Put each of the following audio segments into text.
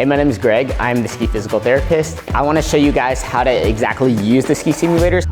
Hey, my name is Greg. I'm the ski physical therapist. I want to show you guys how to exactly use the ski simulators.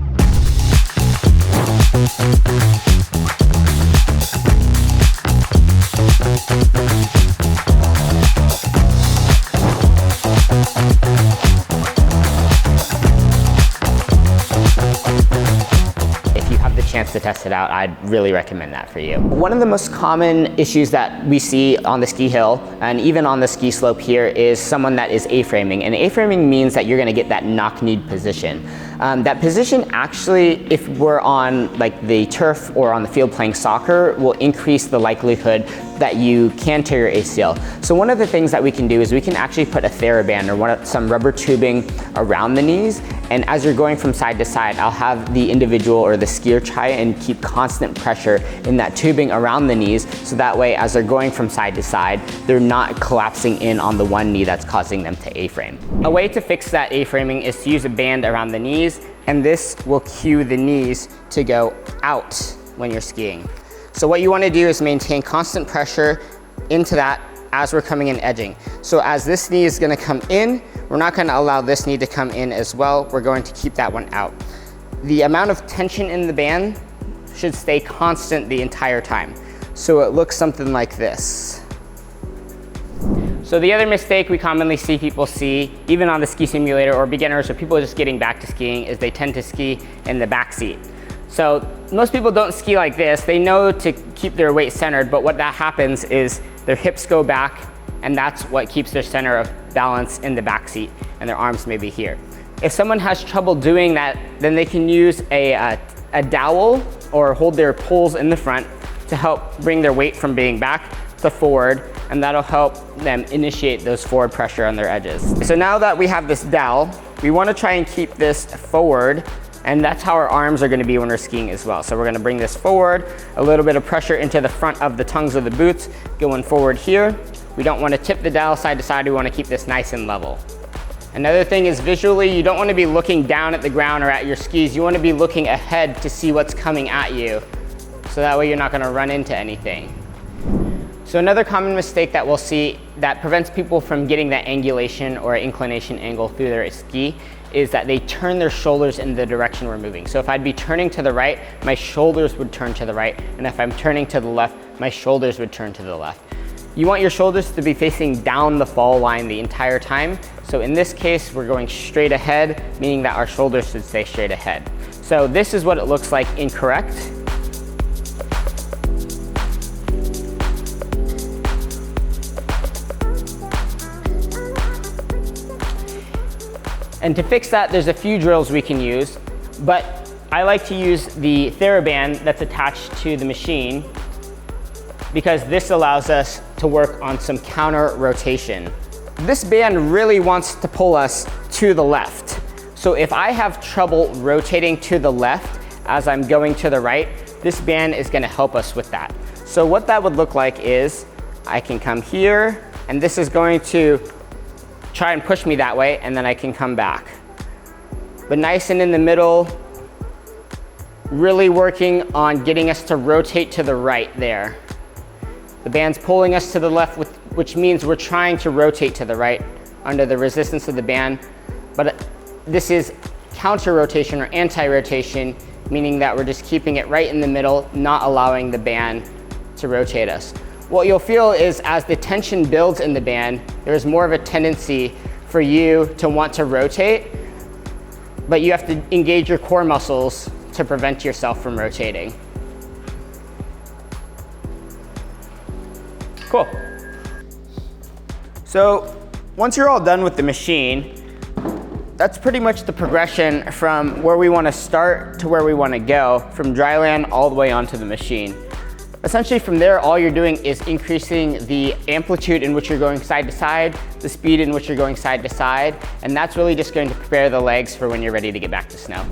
If you have the chance to test it out, I'd really recommend that for you. One of the most common issues that we see on the ski hill and even on the ski slope here is someone that is A-framing. And A-framing means that you're gonna get that knock-kneed position. That position actually, if we're on like the turf or on the field playing soccer, will increase the likelihood that you can tear your ACL. So one of the things that we can do is we can actually put a TheraBand or some rubber tubing around the knees, and as you're going from side to side, I'll have the individual or the skier try and keep constant pressure in that tubing around the knees, so that way as they're going from side to side, they're not collapsing in on the one knee that's causing them to A-frame. A way to fix that A-framing is to use a band around the knees, and this will cue the knees to go out when you're skiing. So what you want to do is maintain constant pressure into that as we're coming in edging. So as this knee is going to come in, we're not going to allow this knee to come in as well. We're going to keep that one out. The amount of tension in the band should stay constant the entire time. So it looks something like this. So the other mistake we commonly see people see, even on the ski simulator or beginners or people just getting back to skiing, is they tend to ski in the back seat. So most people don't ski like this. They know to keep their weight centered, but what that happens is their hips go back, and that's what keeps their center of balance in the back seat, and their arms may be here. If someone has trouble doing that, then they can use a dowel or hold their poles in the front to help bring their weight from being back to forward, and that'll help them initiate those forward pressure on their edges. So now that we have this dowel, we want to try and keep this forward, and that's how our arms are going to be when we're skiing as well. So we're going to bring this forward, a little bit of pressure into the front of the tongues of the boots, going forward here. We don't want to tip the dowel side to side. We want to keep this nice and level. Another thing is visually, you don't want to be looking down at the ground or at your skis. You want to be looking ahead to see what's coming at you, so that way you're not going to run into anything. So another common mistake that we'll see that prevents people from getting that angulation or inclination angle through their ski is that they turn their shoulders in the direction we're moving. So if I'd be turning to the right, my shoulders would turn to the right, and if I'm turning to the left, my shoulders would turn to the left. You want your shoulders to be facing down the fall line the entire time. So in this case, we're going straight ahead, meaning that our shoulders should stay straight ahead. So this is what it looks like incorrect. And to fix that, there's a few drills we can use, but I like to use the TheraBand that's attached to the machine because this allows us to work on some counter rotation. This band really wants to pull us to the left. So if I have trouble rotating to the left as I'm going to the right, this band is going to help us with that. So what that would look like is I can come here, and this is going to try and push me that way, and then I can come back. But nice and in the middle, really working on getting us to rotate to the right there. The band's pulling us to the left, which means we're trying to rotate to the right under the resistance of the band. But this is counter rotation or anti-rotation, meaning that we're just keeping it right in the middle, not allowing the band to rotate us. What you'll feel is as the tension builds in the band, there's more of a tendency for you to want to rotate, but you have to engage your core muscles to prevent yourself from rotating. Cool. So once you're all done with the machine, that's pretty much the progression from where we want to start to where we want to go, from dry land all the way onto the machine. Essentially from there, all you're doing is increasing the amplitude in which you're going side to side, the speed in which you're going side to side, and that's really just going to prepare the legs for when you're ready to get back to snow.